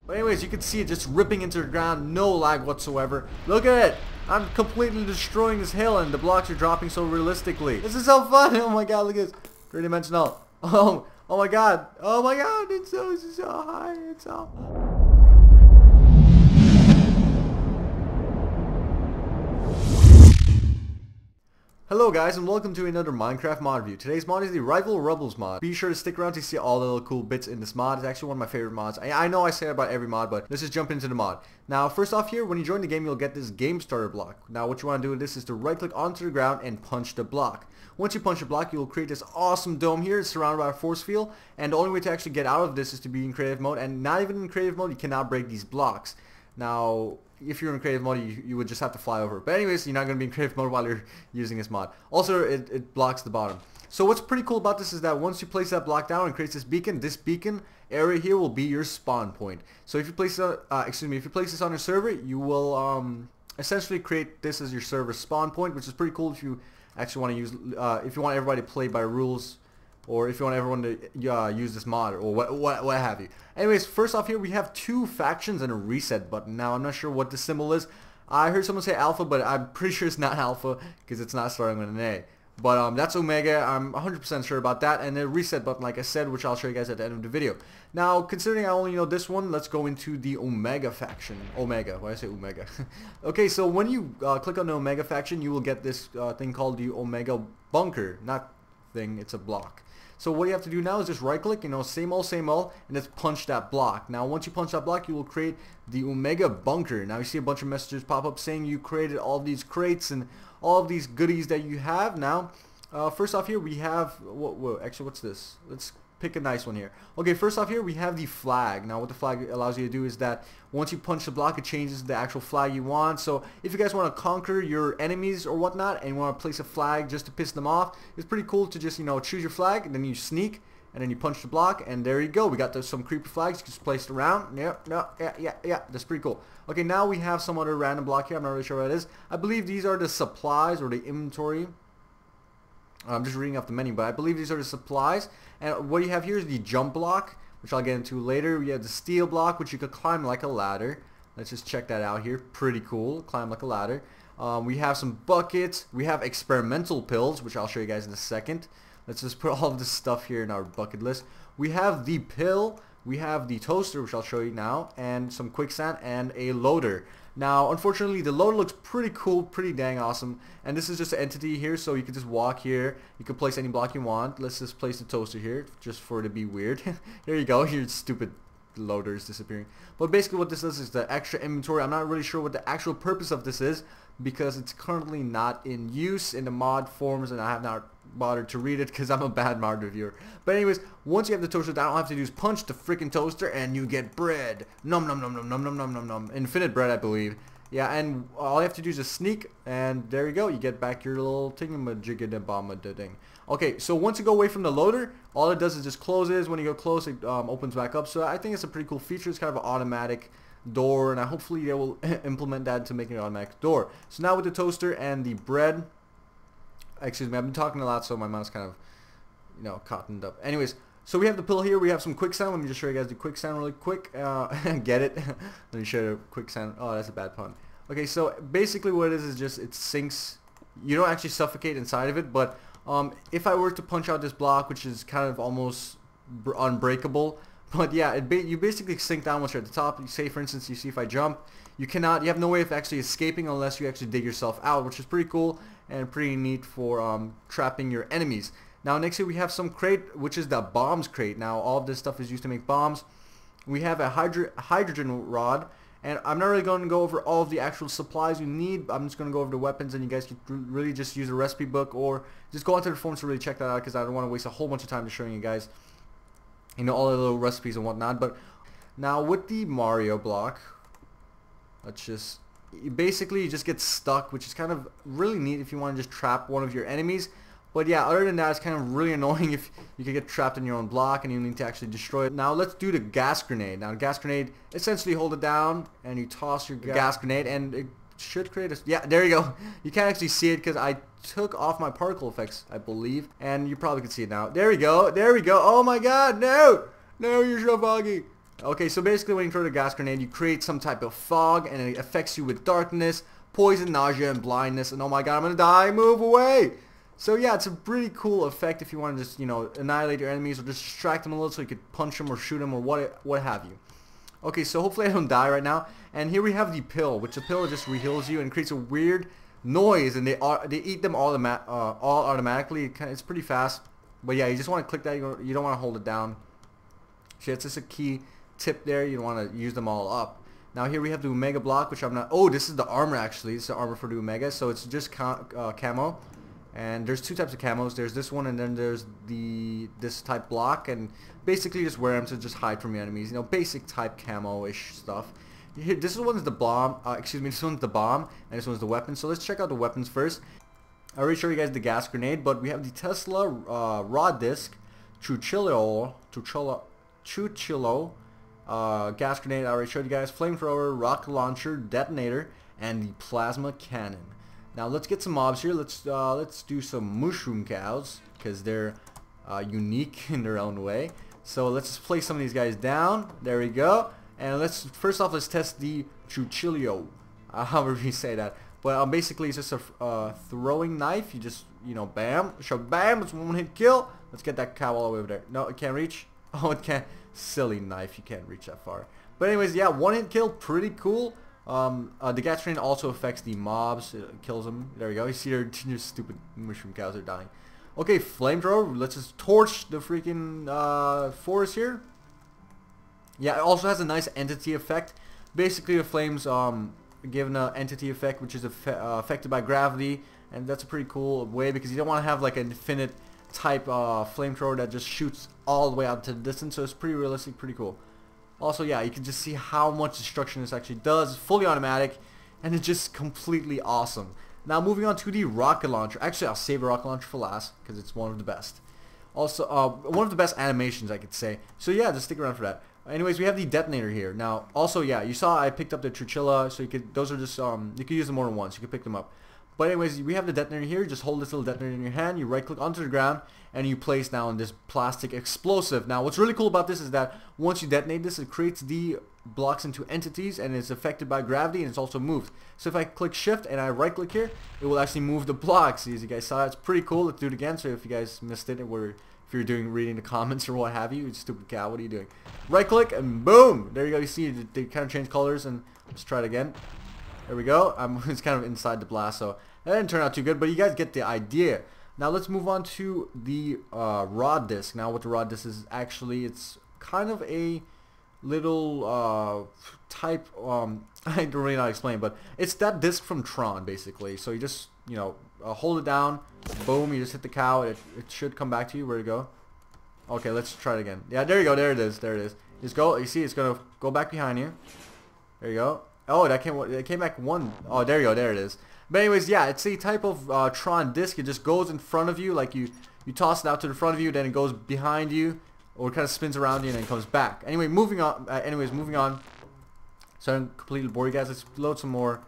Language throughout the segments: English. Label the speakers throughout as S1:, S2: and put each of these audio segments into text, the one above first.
S1: But anyways, you can see it just ripping into the ground, no lag whatsoever. Look at it! I'm completely destroying this hill and the blocks are dropping so realistically. This is so fun! Oh my god, look at this. 3-dimensional. Oh my god. Oh my god, it's so high. It's so... Hello guys and welcome to another Minecraft mod review. Today's mod is the Rival Rebels mod. Be sure to stick around to see all the little cool bits in this mod. It's actually one of my favorite mods. I know I say that about every mod, but let's just jump into the mod. Now first off here, when you join the game you'll get this game starter block. Now what you want to do with this is to right click onto the ground and punch the block. Once you punch the block you will create this awesome dome here. It's surrounded by a force field, and the only way to actually get out of this is to be in creative mode, and not even in creative mode you cannot break these blocks. Now if you're in creative mode, you would just have to fly over it. But anyways, you're not going to be in creative mode while you're using this mod. Also, it blocks the bottom. So what's pretty cool about this is that once you place that block down and creates this beacon area here will be your spawn point. So if you place if you place this on your server, you will essentially create this as your server spawn point, which is pretty cool if you actually want to use if you want everybody to play by rules, or if you want everyone to use this mod, or what have you. Anyways, first off here we have two factions and a reset button. Now I'm not sure what the symbol is. I heard someone say alpha, but I'm pretty sure it's not alpha because it's not starting with an A. But that's Omega. I'm 100% sure about that. And the reset button, like I said, which I'll show you guys at the end of the video. Now, considering I only know this one, let's go into the Omega faction. Omega. Why did I say Omega? Okay, so when you click on the Omega faction, you will get this thing called the Omega Bunker. Not thing, it's a block. So what you have to do now is just right click, same old, and just punch that block. Now once you punch that block, you will create the Omega Bunker. Now you see a bunch of messages pop up saying you created all of these crates and all of these goodies that you have. Now, first off here we have, actually what's this? Let's pick a nice one here. Okay, first off here we have the flag. Now what the flag allows you to do is that once you punch the block it changes the actual flag you want. So if you guys want to conquer your enemies or whatnot and you want to place a flag just to piss them off, it's pretty cool to just choose your flag and then you sneak and then you punch the block and there you go. We got some creepy flags just placed around. Yeah, that's pretty cool. Okay, now we have some other random block here. I'm not really sure what it is. I believe these are the supplies or the inventory. I'm just reading off the menu, but I believe these are the supplies. And what you have here is the jump block, which I'll get into later. We have the steel block, which you could climb like a ladder. Let's just check that out here. Pretty cool. Climb like a ladder. We have some buckets. We have experimental pills, which I'll show you guys in a second. Let's just put all of this stuff here in our bucket list. We have the pill. We have the toaster, which I'll show you now, and some quicksand and a loader. Now, unfortunately, the loader looks pretty cool, pretty dang awesome. And this is just an entity here, so you can just walk here. You can place any block you want. Let's just place the toaster here, just for it to be weird. There you go, your stupid loader is disappearing. But basically what this is the extra inventory. I'm not really sure what the actual purpose of this is, because it's currently not in use in the mod forums, and I have not bothered to read it because I'm a bad mod reviewer. But anyways, once you have the toaster, all I have to do is punch the freaking toaster and you get bread. Nom nom nom nom nom nom nom nom nom. Infinite bread, I believe. Yeah, and all you have to do is just sneak, and there you go. You get back your little thingamajigga thing. Okay, so once you go away from the loader, all it does is just closes. When you go close, it opens back up. So I think it's a pretty cool feature. It's kind of an automatic door, and hopefully they will implement that to make it an automatic door. So now with the toaster and the bread, excuse me, I've been talking a lot, so my mouth's kind of cottoned up. Anyways, so we have the pill here. We have some quicksand. Let me just show you guys the quicksand really quick. Get it? Let me show you quicksand. Oh, that's a bad pun. Okay, so basically what it is just it sinks. You don't actually suffocate inside of it, but if I were to punch out this block, which is kind of almost unbreakable, but yeah, you basically sink down once you're at the top. Say for instance, you see if I jump, you have no way of actually escaping unless you actually dig yourself out, which is pretty cool and pretty neat for trapping your enemies. Now next here we have some crate, which is the bombs crate. Now all of this stuff is used to make bombs. We have a hydrogen rod, and I'm not really going to go over all of the actual supplies you need. I'm just going to go over the weapons, and you guys can really just use a recipe book or just go onto the forums to really check that out, because I don't want to waste a whole bunch of time to showing you guys all the little recipes and whatnot. But now with the Mario block, let's just basically you just get stuck, which is kind of really neat if you want to just trap one of your enemies. But yeah, other than that, it's kind of really annoying if you can get trapped in your own block and you need to actually destroy it. Now let's do the gas grenade. Now the gas grenade, essentially hold it down and you toss your gas grenade and it should create a... Yeah, there you go. You can't actually see it because I took off my particle effects, I believe. And you probably can see it now. There we go. There we go. Oh my god, no! No, you're so foggy. Okay, so basically when you throw the gas grenade, you create some type of fog, and it affects you with darkness, poison, nausea, and blindness. And oh my god, I'm gonna die, move away! So yeah, it's a pretty cool effect if you want to just, you know, annihilate your enemies or just distract them a little so you could punch them or shoot them or what have you. Okay, so hopefully I don't die right now. And here we have the pill, which the pill just re-heals you and creates a weird noise, and they eat them all automatically. It's pretty fast. But yeah, you just want to click that, you don't want to hold it down. So it's just a key tip there, you don't want to use them all up. Now here we have the Omega block, which I'm not, oh, this is the armor actually, it's the armor for the Omega, so it's just camo. And there's two types of camos, there's this one and then there's this type block, and basically just wear them to just hide from your enemies, you know, basic type camo-ish stuff. Here, this one's the bomb, this one's the bomb, and this one's the weapon, so let's check out the weapons first. I already showed you guys the gas grenade, but we have the Tesla raw disc, Chuchillo, gas grenade, I already showed you guys, flamethrower, rocket launcher, detonator, and the plasma cannon. Now let's get some mobs here. Let's do some mushroom cows because they're unique in their own way. So let's just place some of these guys down. There we go. And first off let's test the Chuchillo, however you say that. But basically it's just a throwing knife. You just, you know, bam, bam, it's one hit kill. Let's get that cow all the way over there. No, it can't reach. Oh, it can't. Silly knife, you can't reach that far. But anyways, yeah, one hit kill, pretty cool. The gas train also affects the mobs, it kills them. There we go, you see your stupid mushroom cows are dying. Okay, flamethrower, let's just torch the freaking forest here. Yeah, it also has a nice entity effect. Basically the flames give an entity effect which is affected by gravity, and that's a pretty cool way because you don't want to have like an infinite type flamethrower that just shoots all the way out to the distance, so it's pretty realistic, pretty cool. Also, yeah, you can just see how much destruction this actually does. It's fully automatic, and it's just completely awesome. Now, moving on to the rocket launcher. Actually, I'll save the rocket launcher for last, because it's one of the best. Also, one of the best animations, I could say. So, yeah, just stick around for that. Anyways, we have the detonator here. Now, also, yeah, you saw I picked up the Chuchilla, so those are just, you could use them more than once. You could pick them up. But anyways, we have the detonator here. Just hold this little detonator in your hand. You right click onto the ground and you place down this plastic explosive. Now what's really cool about this is that once you detonate this, it creates the blocks into entities and it's affected by gravity and it's also moved. So if I click shift and I right click here, it will actually move the blocks. See, as you guys saw, it's pretty cool. Let's do it again. So if you guys missed it, or if you're reading the comments or what have you, stupid cow, what are you doing? Right click and boom! There you go. You see they kind of change colors, and let's try it again. There we go. It's kind of inside the blast, so that didn't turn out too good, but you guys get the idea. Now let's move on to the rod disc. Now what the rod disc is actually, it's kind of a little type, I don't really know how to explain, but it's that disc from Tron basically. So you just, you know, hold it down, boom, you just hit the cow, it should come back to you. Where'd it go? Okay, let's try it again. Yeah, there you go, there it is, there it is. Just go, you see it's gonna go back behind you. There you go. Oh, it came back one. Oh, there you go, there it is. But anyways, yeah, it's a type of Tron disc. It just goes in front of you, like you toss it out to the front of you, then it goes behind you, or it kind of spins around you and then comes back. Anyway, moving on. So I'm completely bored, you guys. Let's load some more,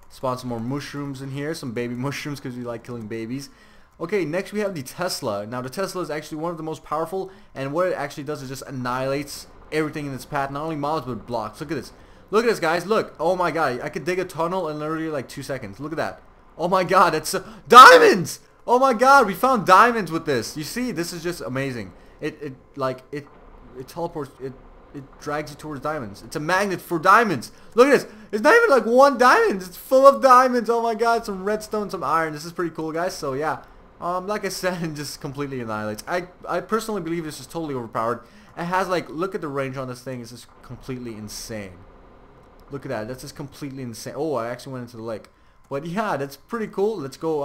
S1: spawn some more mushrooms in here, some baby mushrooms because we like killing babies. Okay, next we have the Tesla. Now the Tesla is actually one of the most powerful, and what it actually does is just annihilates everything in its path, not only mobs but blocks. Look at this. Look at this, guys. Look. Oh my god. I could dig a tunnel in literally like 2 seconds. Look at that. Oh my god. That's diamonds. Oh my god. We found diamonds with this. You see, this is just amazing. It teleports. It drags you towards diamonds. It's a magnet for diamonds. Look at this. It's not even like one diamond. It's full of diamonds. Oh my god. Some redstone, some iron. This is pretty cool, guys. So yeah. Like I said, it just completely annihilates. I personally believe this is totally overpowered. It has like, look at the range on this thing. It's just completely insane. Look at that. That's just completely insane. Oh, I actually went into the lake. But yeah, that's pretty cool. Let's go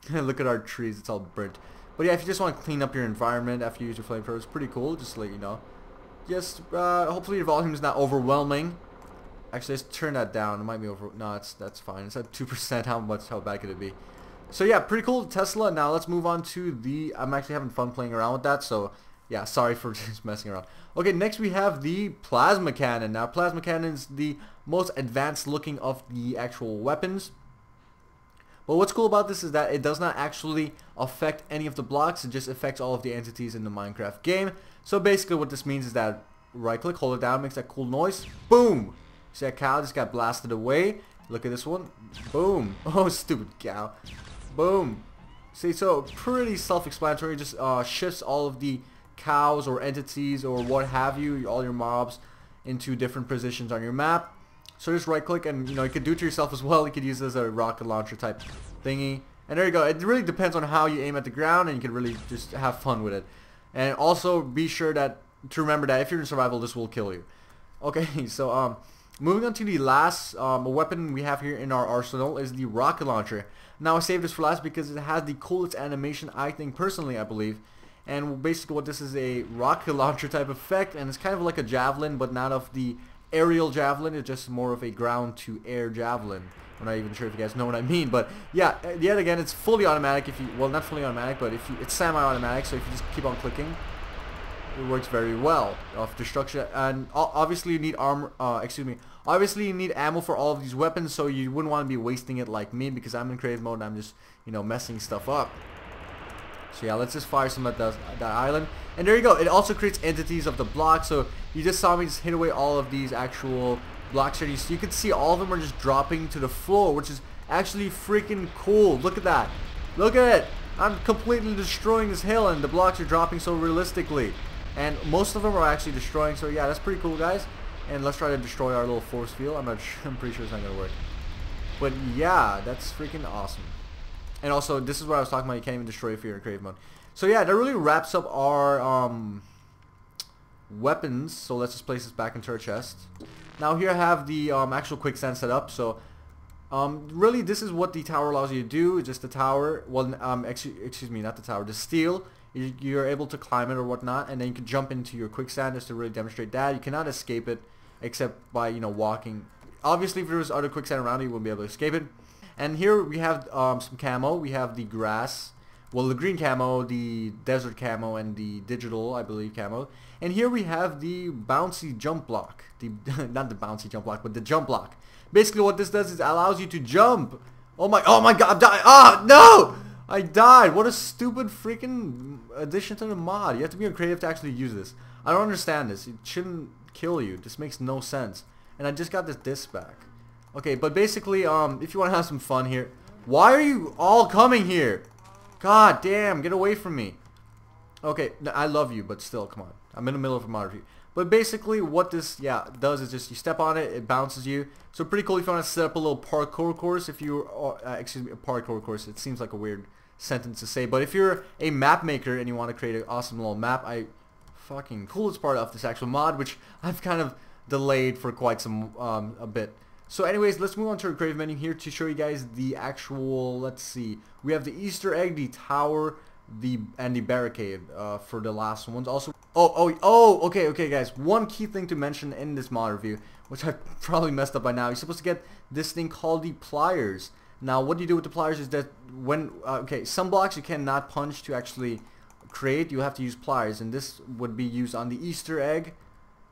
S1: look at our trees. It's all burnt. But yeah, if you just want to clean up your environment after you use your flamethrower, it's pretty cool. Just to let you know. Just hopefully your volume is not overwhelming. Actually, let's turn that down. It might be over. No, that's fine. It's at 2%. How bad could it be? So yeah, pretty cool Tesla. Now let's move on to the. I'm actually having fun playing around with that. So yeah, sorry for just messing around. Okay, next we have the plasma cannon. Now, plasma cannon is the most advanced looking of the actual weapons. But what's cool about this is that it does not actually affect any of the blocks. It just affects all of the entities in the Minecraft game. So basically what this means is that right click, hold it down, makes that cool noise. Boom! See that cow just got blasted away. Look at this one. Boom! Oh, stupid cow. Boom! See, so pretty self-explanatory. Just shifts all of the cows or entities or what have you, all your mobs, into different positions on your map. So just right click, and you know, you could do it to yourself as well. You could use it as a rocket launcher type thingy. And there you go. It really depends on how you aim at the ground, and you can really just have fun with it. And also be sure to remember that if you're in survival, this will kill you. Okay, so moving on to the last weapon we have here in our arsenal is the rocket launcher. Now I saved this for last because it has the coolest animation, I think personally, I believe. And basically what this is, a rocket launcher type effect, and it's kind of like a javelin, but not of the aerial javelin. It's just more of a ground to air javelin. I'm not even sure if you guys know what I mean, but yeah, yet again, it's fully automatic. If you, well, not fully automatic, but if you, it's semi-automatic. So if you just keep on clicking, it works very well of destruction. And obviously you need armor. Obviously you need ammo for all of these weapons, so you wouldn't want to be wasting it like me, because I'm in creative mode and I'm just, you know, messing stuff up. So yeah, let's just fire some at that island. And there you go. It also creates entities of the block. So you just saw me just hit away all of these actual blocks here. So you can see all of them are just dropping to the floor, which is actually freaking cool. Look at that. Look at it. I'm completely destroying this hill, and the blocks are dropping so realistically. And most of them are actually destroying. So yeah, that's pretty cool, guys. And let's try to destroy our little force field. I'm pretty sure it's not gonna work. But yeah, that's freaking awesome. And also, this is what I was talking about. You can't even destroy if you're in creative mode. So yeah, that really wraps up our weapons. So let's just place this back into our chest. Now here I have the actual quicksand set up. So really, this is what the tower allows you to do. Just the tower. Well, excuse me, not the tower. The steel. You're able to climb it or whatnot, and then you can jump into your quicksand just to really demonstrate that. You cannot escape it except by, you know, walking. Obviously, if there was other quicksand around you wouldn't be able to escape it. And here we have some camo. We have the grass, well, the green camo, the desert camo, and the digital, I believe, camo. And here we have the bouncy jump block. Not the bouncy jump block, but the jump block. Basically what this does is it allows you to jump. Oh my god, I'm dying. Ah, no! I died. What a stupid freaking addition to the mod. You have to be on creative to actually use this. I don't understand this. It shouldn't kill you. This makes no sense. And I just got this disc back. Okay, but basically, if you want to have some fun here, why are you all coming here? God damn, get away from me. Okay, I love you, but still, come on. I'm in the middle of a mod review. But basically, what this, does is just you step on it, it bounces you. So pretty cool if you want to set up a little parkour course. If you, a parkour course. It seems like a weird sentence to say, but if you're a map maker and you want to create an awesome little map, fucking coolest part of this actual mod, which I've kind of delayed for quite some a bit. So anyways, let's move on to our creative menu here to show you guys the actual, let's see, we have the Easter egg, the tower, and the barricade for the last ones. Also, okay guys, one key thing to mention in this mod review, which I probably messed up by now, you're supposed to get this thing called the pliers. Now what you do with the pliers is that when, some blocks you cannot punch to actually create, you have to use pliers, and this would be used on the Easter egg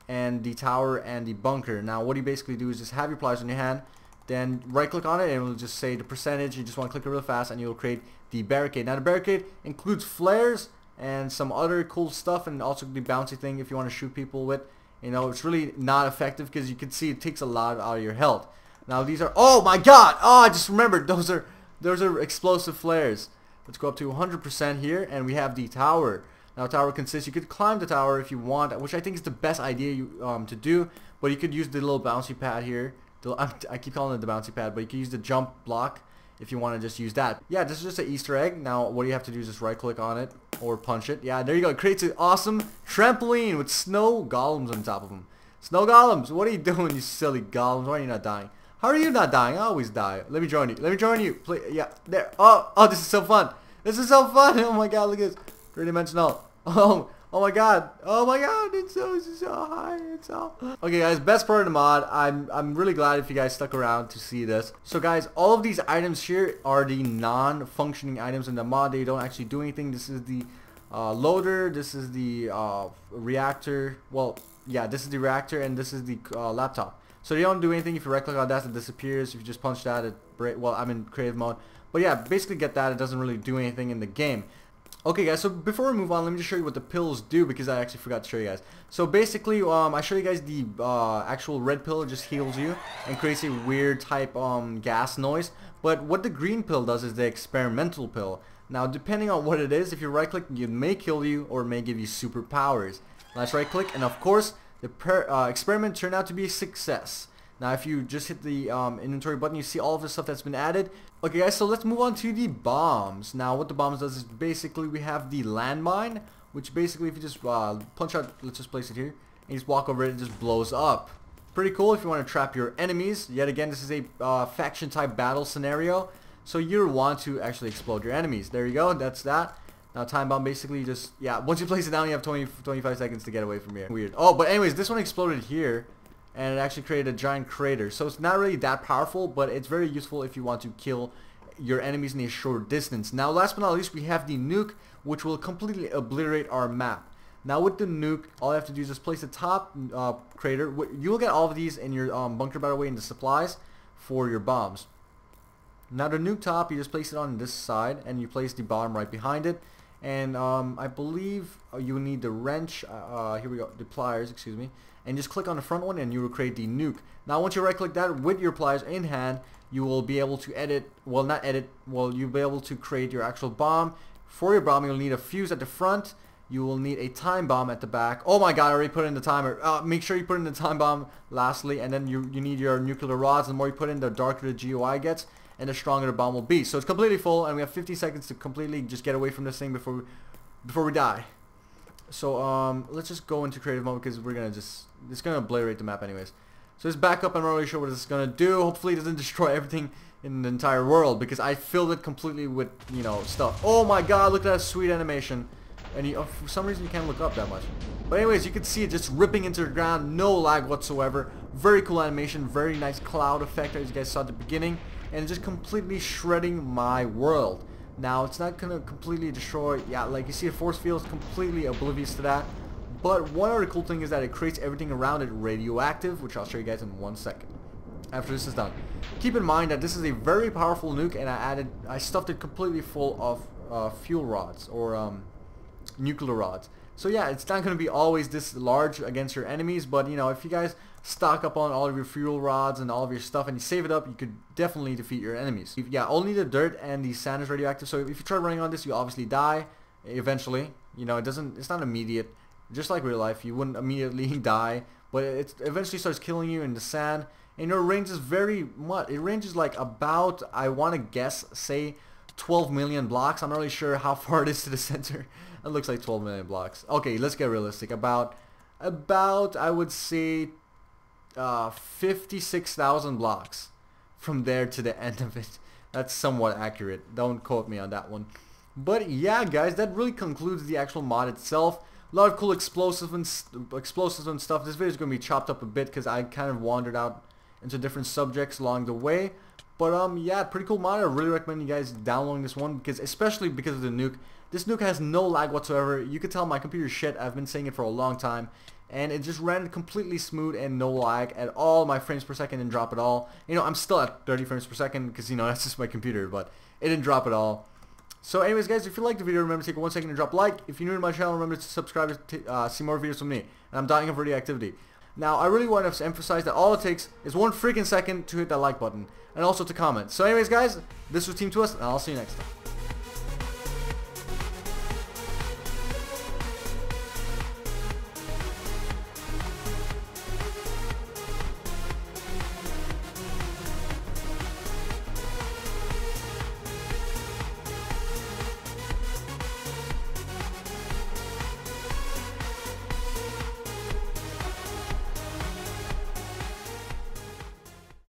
S1: and the tower and the bunker. Now what you basically do is just have your pliers in your hand, then right click on it and it will just say the percentage. You just want to click it real fast and you'll create the barricade. Now the barricade includes flares and some other cool stuff, and also the bouncy thing if you want to shoot people with. You know, it's really not effective because you can see it takes a lot out of your health. Now these are, oh my god, oh I just remembered, those are explosive flares. Let's go up to 100% here, and we have the tower. Now tower consists, you could climb the tower if you want, which I think is the best idea to do, but you could use the little bouncy pad here. I keep calling it the bouncy pad, but you can use the jump block if you want to just use that. Yeah, this is just an Easter egg. Now what you have to do is just right click on it or punch it. Yeah, there you go. It creates an awesome trampoline with snow golems on top of them. Snow golems, what are you doing, you silly golems? Why are you not dying? How are you not dying? I always die. Let me join you. Let me join you. Play, yeah, there. Oh, this is so fun. This is so fun. Oh my god, look at this. Three-dimensional. Oh my god. Oh my god. It's so high. It's so. Okay, guys. Best part of the mod. I'm really glad if you guys stuck around to see this. So, guys, all of these items here are the non-functioning items in the mod. They don't actually do anything. This is the loader. This is the reactor. Well, yeah, this is the reactor, and this is the laptop. So you don't do anything. If you right click on that, it disappears. If you just punch that, well, I'm in creative mode. But yeah, basically get that. It doesn't really do anything in the game. Okay guys, so before we move on, let me just show you what the pills do, because I actually forgot to show you guys. So basically, I show you guys the actual red pill. It just heals you and creates a weird type gas noise. But what the green pill does is the experimental pill. Now depending on what it is, if you right click, it may kill you or it may give you superpowers. Let's right click, and of course the experiment turned out to be a success. Now if you just hit the inventory button, you see all of the stuff that's been added. Okay guys, so let's move on to the bombs. Now what the bombs does is basically we have the landmine, which basically if you just punch out, let's just place it here, and you just walk over it, it just blows up. Pretty cool if you want to trap your enemies. Yet again, this is a faction type battle scenario, so you want to actually explode your enemies. There you go, that's that. Now time bomb basically just, yeah, once you place it down you have 25 seconds to get away from here. Weird. Oh, but anyways, this one exploded here, and it actually created a giant crater. So it's not really that powerful, but it's very useful if you want to kill your enemies in a short distance. Now last but not least, we have the nuke, which will completely obliterate our map. Now with the nuke, all you have to do is just place the top crater. You will get all of these in your bunker, by the way, in the supplies for your bombs. Now the nuke top, you just place it on this side, and you place the bottom right behind it. And I believe you need the wrench, here we go, the pliers, excuse me, and just click on the front one and you will create the nuke. Now once you right click that with your pliers in hand, you will be able to edit, well not edit, well you'll be able to create your actual bomb. For your bomb you'll need a fuse at the front, you will need a time bomb at the back. Oh my god, I already put in the timer. Make sure you put in the time bomb lastly, and then you need your nuclear rods. The more you put in, the darker the GUI gets, and the stronger the bomb will be. So it's completely full, and we have 50 seconds to completely just get away from this thing before we die. So let's just go into creative mode, because we're gonna it's gonna obliterate the map anyways. So let's back up. I'm not really sure what it's gonna do. Hopefully it doesn't destroy everything in the entire world, because I filled it completely with, you know, stuff. Oh my god, look at that sweet animation. And for some reason you can't look up that much. But anyways, you can see it just ripping into the ground, no lag whatsoever. Very cool animation, very nice cloud effect as you guys saw at the beginning, and just completely shredding my world. Now it's not gonna completely destroy, yeah, like you see, a force field is completely oblivious to that. But one other cool thing is that it creates everything around it radioactive, which I'll show you guys in 1 second after this is done. Keep in mind that this is a very powerful nuke, and I stuffed it completely full of fuel rods, or nuclear rods. So yeah, it's not going to be always this large against your enemies, but you know, if you guys stock up on all of your fuel rods and all of your stuff and you save it up, you could definitely defeat your enemies. Yeah, only the dirt and the sand is radioactive, so if you try running on this, you obviously die eventually. You know, it's not immediate. Just like real life, you wouldn't immediately die, but it eventually starts killing you in the sand. And your range is very much, it ranges like about, I want to guess, say 12 million blocks. I'm not really sure how far it is to the center. It looks like 12 million blocks. Okay, let's get realistic. About I would say 56,000 blocks from there to the end of it. That's somewhat accurate. Don't quote me on that one. But yeah, guys, that really concludes the actual mod itself. A lot of cool explosives and stuff. This video is going to be chopped up a bit because I kind of wandered out into different subjects along the way. But yeah, pretty cool mod. I really recommend you guys downloading this one, because especially because of the nuke. This nuke has no lag whatsoever. You can tell my computer's shit. I've been saying it for a long time, and it just ran completely smooth and no lag at all. My frames per second didn't drop at all. You know, I'm still at 30 frames per second because, you know, that's just my computer, but it didn't drop at all. So anyways, guys, if you liked the video, remember to take 1 second to drop a like. If you're new to my channel, remember to subscribe to see more videos from me. And I'm dying of radioactivity. Now, I really want to emphasize that all it takes is 1 freaking second to hit that like button, and also to comment. So anyways, guys, this was Team Twist, and I'll see you next time.